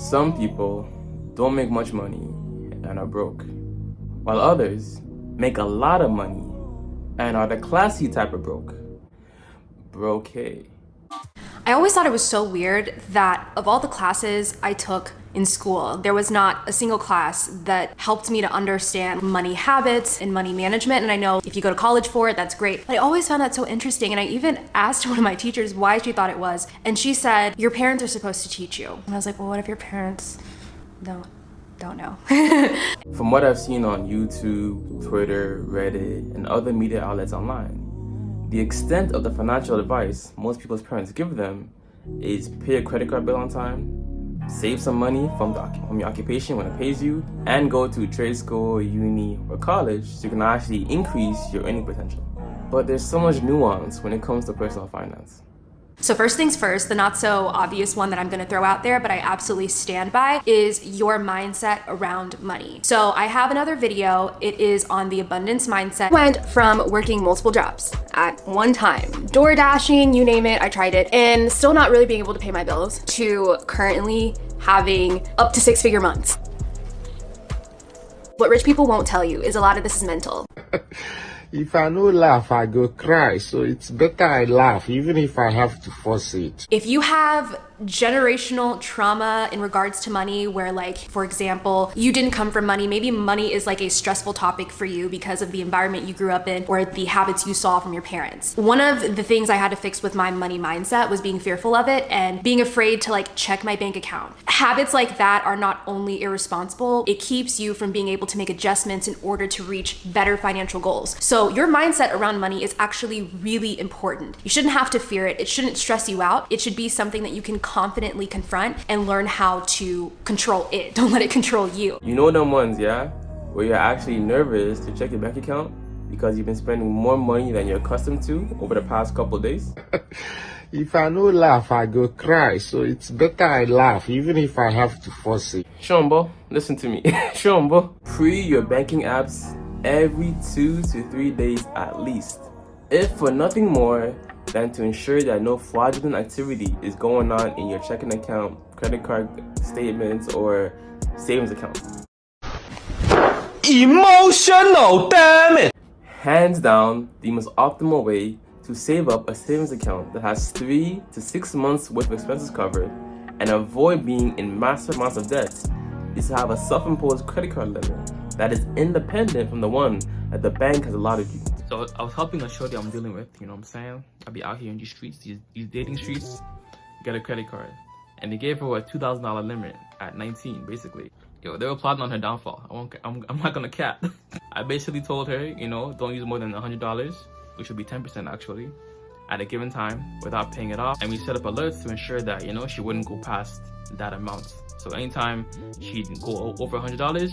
Some people don't make much money and are broke, while others make a lot of money and are the classy type of broke. Brocade. I always thought it was so weird that of all the classes I took in school, there was not a single class that helped me to understand money habits and money management. And I know if you go to college for it, that's great. But I always found that so interesting. And I even asked one of my teachers why she thought it was. And she said, your parents are supposed to teach you. And I was like, well, what if your parents don't know? From what I've seen on YouTube, Twitter, Reddit, and other media outlets online, the extent of the financial advice most people's parents give them is pay your credit card bill on time, save some money from your occupation when it pays you, and go to trade school, uni, or college so you can actually increase your earning potential. But there's so much nuance when it comes to personal finance. So first things first, the not so obvious one that I'm gonna throw out there, but I absolutely stand by, is your mindset around money. So I have another video, it is on the abundance mindset. Went from working multiple jobs at one time, door dashing, you name it, I tried it, and still not really being able to pay my bills, to currently having up to 6-figure months. What rich people won't tell you is a lot of this is mental. If I no laugh, I go cry. So it's better I laugh, even if I have to force it. If you have generational trauma in regards to money, where like, for example, you didn't come from money, maybe money is like a stressful topic for you because of the environment you grew up in or the habits you saw from your parents. One of the things I had to fix with my money mindset was being fearful of it and being afraid to like check my bank account. Habits like that are not only irresponsible, it keeps you from being able to make adjustments in order to reach better financial goals. So your mindset around money is actually really important. You shouldn't have to fear it. It shouldn't stress you out. It should be something that you can confidently confront and learn how to control it. Don't let it control you. You know them ones, yeah? Where you're actually nervous to check your bank account because you've been spending more money than you're accustomed to over the past couple of days? If I no laugh, I go cry. So it's better I laugh, even if I have to force it. Shombo, listen to me. Shombo, pre your banking apps every 2 to 3 days at least, if for nothing more than to ensure that no fraudulent activity is going on in your checking account, credit card statements, or savings account. Emotional, damn it! Hands down, the most optimal way to save up a savings account that has 3 to 6 months worth of expenses covered and avoid being in massive amounts of debt is to have a self-imposed credit card limit that is independent from the one that the bank has allotted you. So I was helping a shorty I'm dealing with, you know what I'm saying? I'll be out here in these streets, these dating streets, get a credit card. And they gave her a $2,000 limit at 19, basically. Yo, they were plotting on her downfall. I'm not gonna cap. I basically told her, you know, don't use more than $100, which would be 10% actually, at a given time without paying it off. And we set up alerts to ensure that, you know, she wouldn't go past that amount. So anytime she'd go over $100,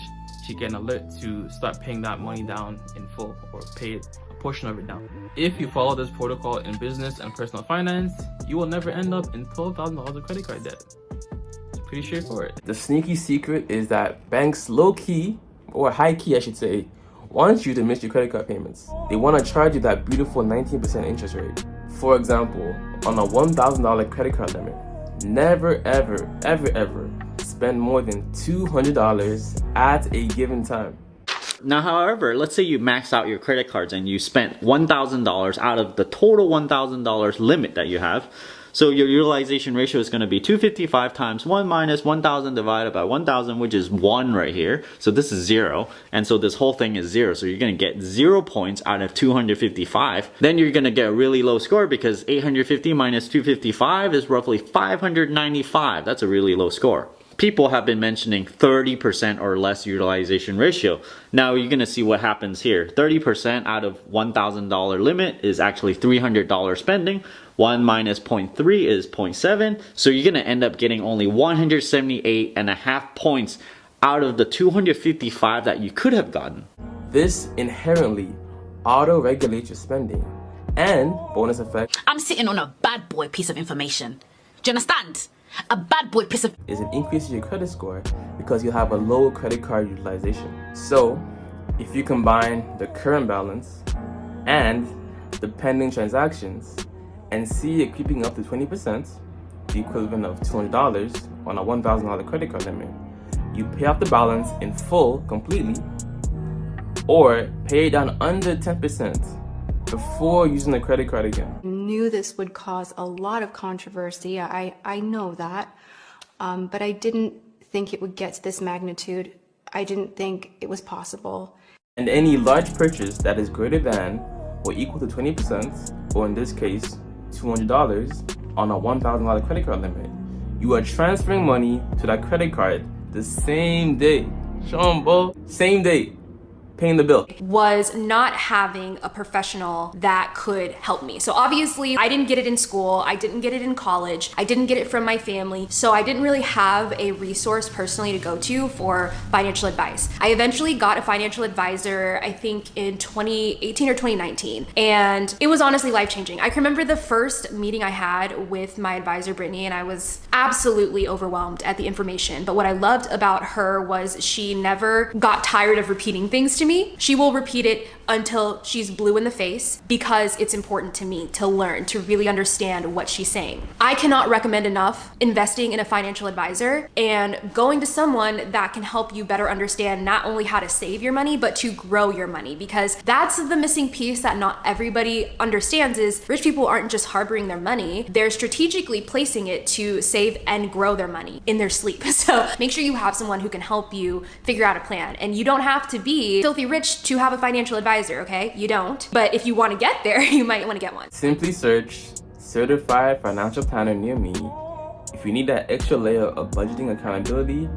she'd get an alert to start paying that money down in full or pay a portion of it down. If you follow this protocol in business and personal finance, you will never end up in $12,000 of credit card debt. It's pretty straightforward. The sneaky secret is that banks low-key, or high-key I should say, want you to miss your credit card payments. They want to charge you that beautiful 19% interest rate. For example, on a $1,000 credit card limit, never ever, ever, ever spend more than $200 at a given time. Now, however, let's say you max out your credit cards and you spent $1,000 out of the total $1,000 limit that you have. So your utilization ratio is going to be 255 times 1 minus 1,000 divided by 1,000, which is 1 right here. So this is 0. And so this whole thing is 0. So you're going to get 0 points out of 255. Then you're going to get a really low score because 850 minus 255 is roughly 595. That's a really low score. People have been mentioning 30% or less utilization ratio. Now you're gonna see what happens here. 30% out of $1,000 limit is actually $300 spending. 1 minus 0.3 is 0.7. So you're gonna end up getting only 178.5 points out of the 255 that you could have gotten. This inherently auto-regulates your spending and bonus effect. I'm sitting on a bad boy piece of information. Do you understand? A bad boy piece of is an increase in your credit score because you have a low credit card utilization. So if you combine the current balance and the pending transactions and see it creeping up to 20%, the equivalent of $200 on a $1,000 credit card limit. You pay off the balance in full, completely, or pay it down under 10% before using the credit card again. Knew this would cause a lot of controversy. I know that, but I didn't think it would get to this magnitude. I didn't think it was possible. And any large purchase that is greater than or equal to 20%, or in this case, $200 on a $1,000 credit card limit, you are transferring money to that credit card the same day. Show 'em, bro. Same day. Paying the bill. Was not having a professional that could help me. So obviously I didn't get it in school, I didn't get it in college, I didn't get it from my family, so I didn't really have a resource personally to go to for financial advice. I eventually got a financial advisor, I think in 2018 or 2019, and it was honestly life-changing. I can remember the first meeting I had with my advisor, Brittany, and I was absolutely overwhelmed at the information. But what I loved about her was she never got tired of repeating things to me. She will repeat it until she's blue in the face because it's important to me to learn, to really understand what she's saying. I cannot recommend enough investing in a financial advisor and going to someone that can help you better understand not only how to save your money, but to grow your money, because that's the missing piece that not everybody understands is rich people aren't just harboring their money, they're strategically placing it to save and grow their money in their sleep. So make sure you have someone who can help you figure out a plan. And you don't have to be filthy rich to have a financial advisor, okay? You don't. But if you want to get there, you might want to get one. Simply search certified financial planner near me if you need that extra layer of budgeting accountability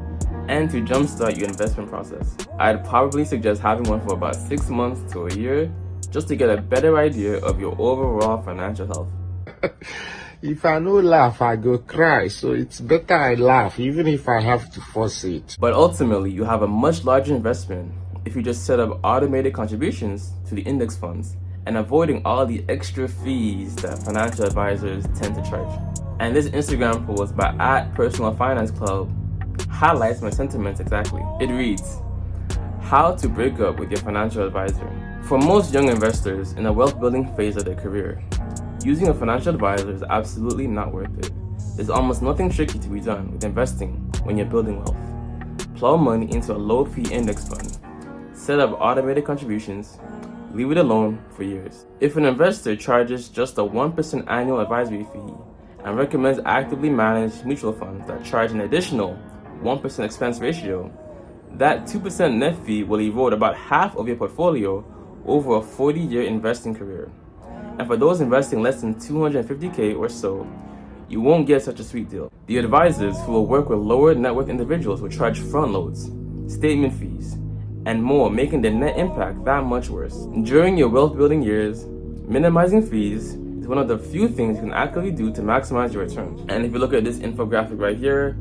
and to jumpstart your investment process. I'd probably suggest having one for about 6 months to a year just to get a better idea of your overall financial health. If I no laugh, I go cry. So it's better I laugh, even if I have to force it. But ultimately, you have a much larger investment if you just set up automated contributions to the index funds and avoiding all the extra fees that financial advisors tend to charge. And this Instagram post by @PersonalFinanceClub highlights my sentiments exactly. It reads, how to break up with your financial advisor. For most young investors in a wealth building phase of their career, using a financial advisor is absolutely not worth it. There's almost nothing tricky to be done with investing when you're building wealth. Plow money into a low-fee index fund, set up automated contributions, leave it alone for years. If an investor charges just a 1% annual advisory fee and recommends actively managed mutual funds that charge an additional 1% expense ratio, that 2% net fee will erode about half of your portfolio over a 40-year investing career. And for those investing less than $250K or so, you won't get such a sweet deal. The advisors who will work with lower net worth individuals will charge front loads, statement fees, and more, making the net impact that much worse. During your wealth building years, minimizing fees is one of the few things you can actively do to maximize your return. And if you look at this infographic right here,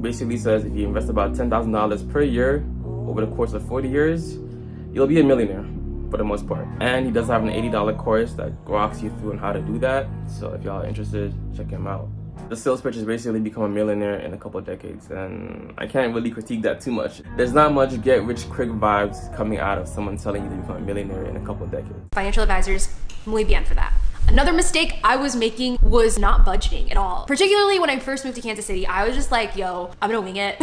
basically says if you invest about $10,000 per year over the course of 40 years, you'll be a millionaire for the most part. And he does have an $80 course that walks you through on how to do that. So if y'all are interested, check him out. The sales pitch is basically become a millionaire in a couple of decades, and I can't really critique that too much. There's not much get rich quick vibes coming out of someone telling you to become a millionaire in a couple of decades. Financial advisors, muy bien for that. Another mistake I was making was not budgeting at all. Particularly when I first moved to Kansas City, I was just like, yo, I'm gonna wing it.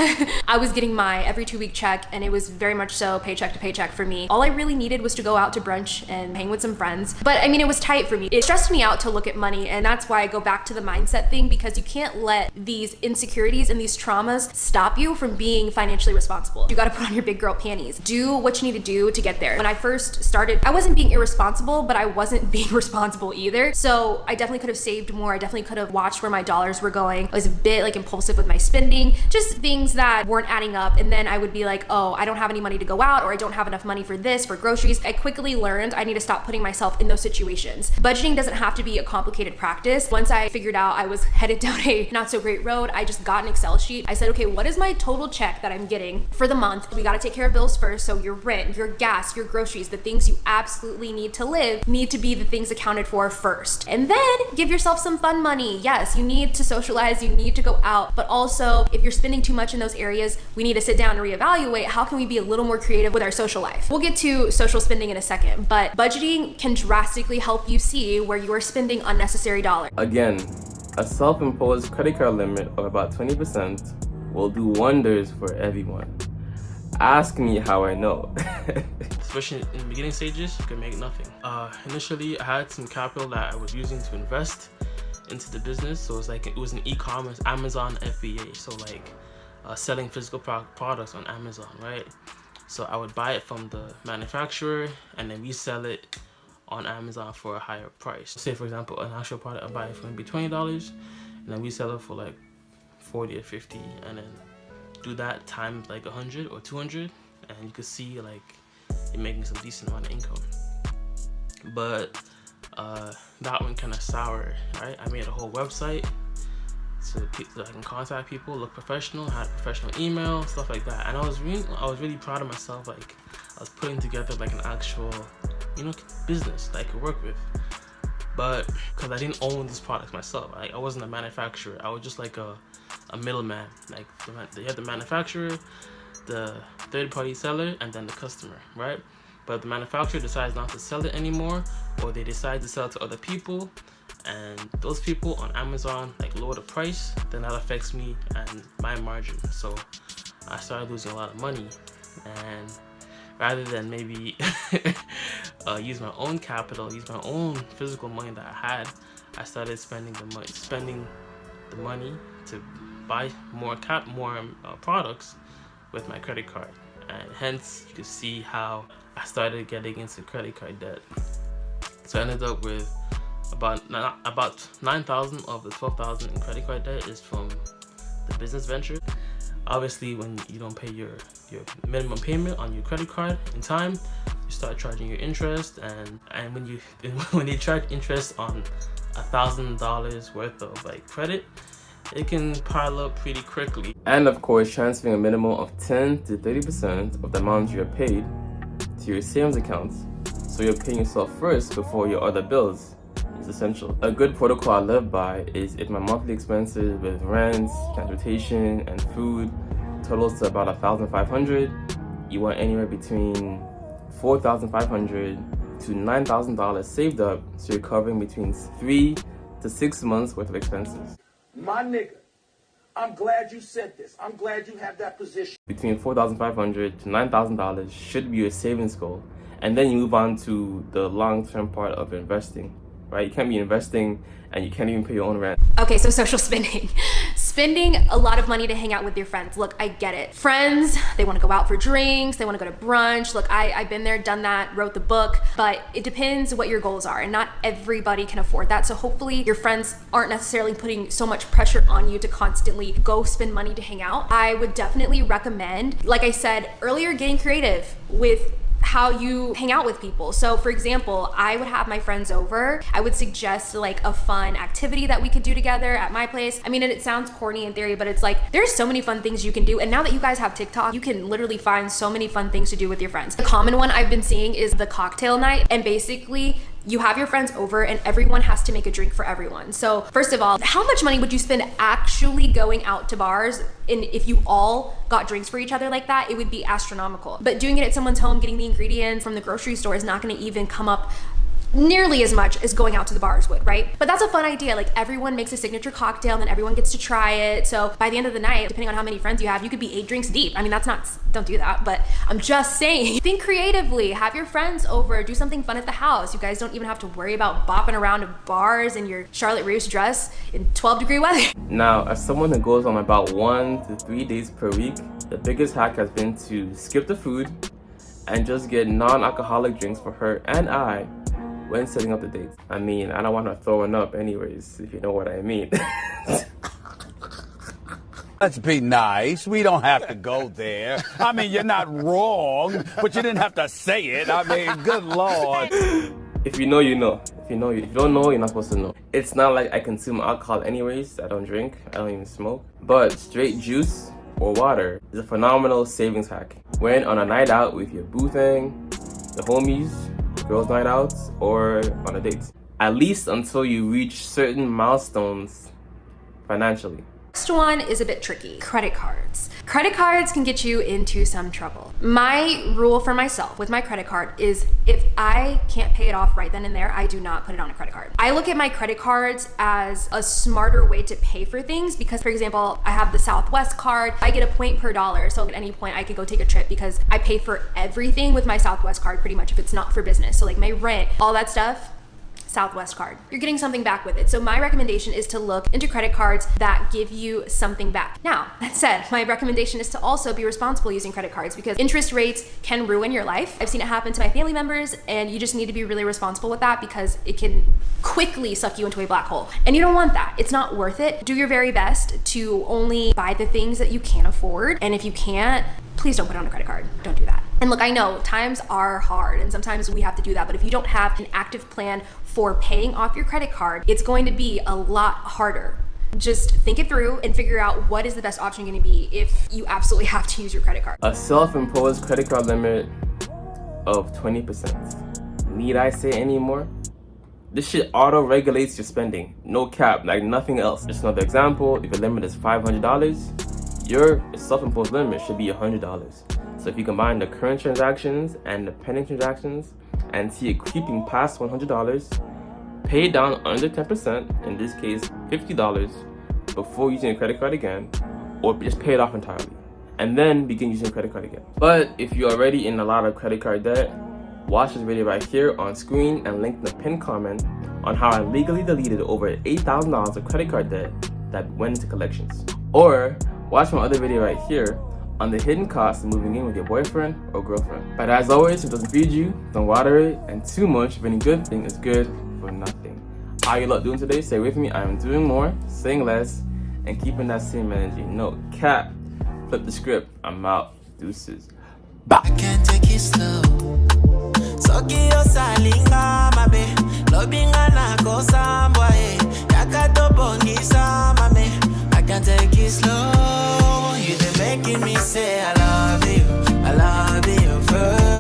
I was getting my every 2-week check, and it was very much so paycheck to paycheck for me. All I really needed was to go out to brunch and hang with some friends. But I mean, it was tight for me. It stressed me out to look at money, and that's why I go back to the mindset thing, because you can't let these insecurities and these traumas stop you from being financially responsible. You gotta put on your big girl panties. Do what you need to do to get there. When I first started, I wasn't being irresponsible, but I wasn't being responsible either. So I definitely could have saved more. I definitely could have watched where my dollars were going. I was a bit like impulsive with my spending, just things that weren't adding up. And then I would be like, oh, I don't have any money to go out, or I don't have enough money for this, for groceries. I quickly learned I need to stop putting myself in those situations. Budgeting doesn't have to be a complicated practice. Once I figured out I was headed down a not so great road, I just got an Excel sheet. I said, okay, what is my total check that I'm getting for the month? We gotta take care of bills first. So your rent, your gas, your groceries, the things you absolutely need to live need to be the things accounted for first. And then give yourself some fun money. Yes, you need to socialize, you need to go out, but also if you're spending too much in those areas, we need to sit down and reevaluate how can we be a little more creative with our social life. We'll get to social spending in a second, but budgeting can drastically help you see where you are spending unnecessary dollars. Again, A self-imposed credit card limit of about 20% will do wonders for everyone. Ask me how I know. Especially in the beginning stages, you can make nothing. Initially, I had some capital that I was using to invest into the business. So it was an e-commerce, Amazon FBA. So like selling physical products on Amazon, right? So I would buy it from the manufacturer and then resell it on Amazon for a higher price. Say for example, an actual product, I buy it for maybe $20 and then we sell it for like 40 or 50, and then do that times like 100 or 200, and you could see like you're making some decent amount of income. But that one kind of sour, right? I made a whole website so I can contact people, look professional, had a professional email, stuff like that. And I was really proud of myself. Like I was putting together like an actual, business that I could work with. But because I didn't own these products myself, I wasn't a manufacturer. I was just like a middleman. Like you had the manufacturer, the third-party seller, and then the customer, right? But if the manufacturer decides not to sell it anymore, or they decide to sell it to other people, and those people on Amazon like lower the price, then that affects me and my margin. So I started losing a lot of money, and rather than maybe use my own capital, use my own physical money that I had, I started spending the money to buy more products with my credit card, and hence you can see how I started getting into credit card debt. So I ended up with about 9,000 of the 12,000 in credit card debt is from the business venture. Obviously, when you don't pay your minimum payment on your credit card in time, you start charging your interest, and when they charge interest on $1,000 worth of like credit, it can pile up pretty quickly. And of course, transferring a minimum of 10 to 30% of the amount you're paid to your savings accounts, so you're paying yourself first before your other bills, is essential. A good protocol I live by is if my monthly expenses with rent, transportation, and food totals to about $1,500, you want anywhere between $4,500 to $9,000 saved up, so you're covering between 3 to 6 months worth of expenses. My nigga, I'm glad you said this. I'm glad you have that position. Between $4,500 to $9,000 should be your savings goal, and then you move on to the long-term part of investing, right? You can't be investing and you can't even pay your own rent. Okay, so social spending. Spending a lot of money to hang out with your friends. Look, I get it. Friends, they want to go out for drinks, they want to go to brunch. Look, I've been there, done that, wrote the book, but it depends what your goals are, and not everybody can afford that. So hopefully your friends aren't necessarily putting so much pressure on you to constantly go spend money to hang out. I would definitely recommend, like I said earlier, getting creative with how you hang out with people. So for example, I would have my friends over. I would suggest like a fun activity that we could do together at my place. I mean, and it sounds corny in theory, but it's like, there's so many fun things you can do. And now that you guys have TikTok, you can literally find so many fun things to do with your friends. The common one I've been seeing is the cocktail night. And basically, you have your friends over and everyone has to make a drink for everyone. So first of all, how much money would you spend actually going out to bars? And if you all got drinks for each other like that, it would be astronomical. But doing it at someone's home, getting the ingredients from the grocery store is not gonna even come up nearly as much as going out to the bars would, right? But that's a fun idea. Like everyone makes a signature cocktail and then everyone gets to try it. So by the end of the night, depending on how many friends you have, you could be 8 drinks deep. I mean, don't do that, but I'm just saying, think creatively, have your friends over, do something fun at the house. You guys don't even have to worry about bopping around to bars in your Charlotte Russe dress in 12-degree weather. Now, as someone who goes on about 1 to 3 days per week, the biggest hack has been to skip the food and just get non-alcoholic drinks for her and I when setting up the dates. I mean, I don't want her throwing up anyways, if you know what I mean. Let's be nice. We don't have to go there. I mean, you're not wrong, but you didn't have to say it. I mean, good Lord. If you know, you know. If you don't know, you're not supposed to know. It's not like I consume alcohol anyways. I don't drink, I don't even smoke. But straight juice or water is a phenomenal savings hack. When on a night out with your boo thing, the homies, girls' night outs, or on a date. At least until you reach certain milestones financially. Next one is a bit tricky. Credit cards. Credit cards can get you into some trouble. My rule for myself with my credit card is if I can't pay it off right then and there, I do not put it on a credit card. I look at my credit cards as a smarter way to pay for things because, for example, I have the Southwest card. I get a point per dollar, so at any point I could go take a trip because I pay for everything with my Southwest card pretty much if it's not for business. So like my rent, all that stuff, Southwest card. You're getting something back with it. So my recommendation is to look into credit cards that give you something back. Now, that said, my recommendation is to also be responsible using credit cards because interest rates can ruin your life. I've seen it happen to my family members, and you just need to be really responsible with that because it can quickly suck you into a black hole. And you don't want that. It's not worth it. Do your very best to only buy the things that you can afford. And if you can't, please don't put it on a credit card. Don't do that. And look, I know times are hard and sometimes we have to do that, but if you don't have an active plan for paying off your credit card, it's going to be a lot harder. Just think it through and figure out what is the best option going to be if you absolutely have to use your credit card. A self-imposed credit card limit of 20%. Need I say any more? This shit auto-regulates your spending. No cap, like nothing else. Just another example, if your limit is $500, your self-imposed limit should be $100. So if you combine the current transactions and the pending transactions and see it creeping past $100, pay it down under 10%, in this case $50, before using a credit card again, or just pay it off entirely, and then begin using a credit card again. But if you're already in a lot of credit card debt, watch this video right here on screen and link in the pinned comment on how I legally deleted over $8,000 of credit card debt that went into collections. Or watch my other video right here on the hidden costs of moving in with your boyfriend or girlfriend. But as always, if it doesn't feed you, don't water it, and too much of any good thing is good for nothing. How you lot doing today? Stay with me. I am doing more, saying less, and keeping that same energy. No cap. Flip the script. I'm out. Deuces. Bye. I can't take it slow. So give your salinga, my babe. Lobinga na kosa mboye. Yakato bongi sa, my babe. I can't take it slow. You making me say I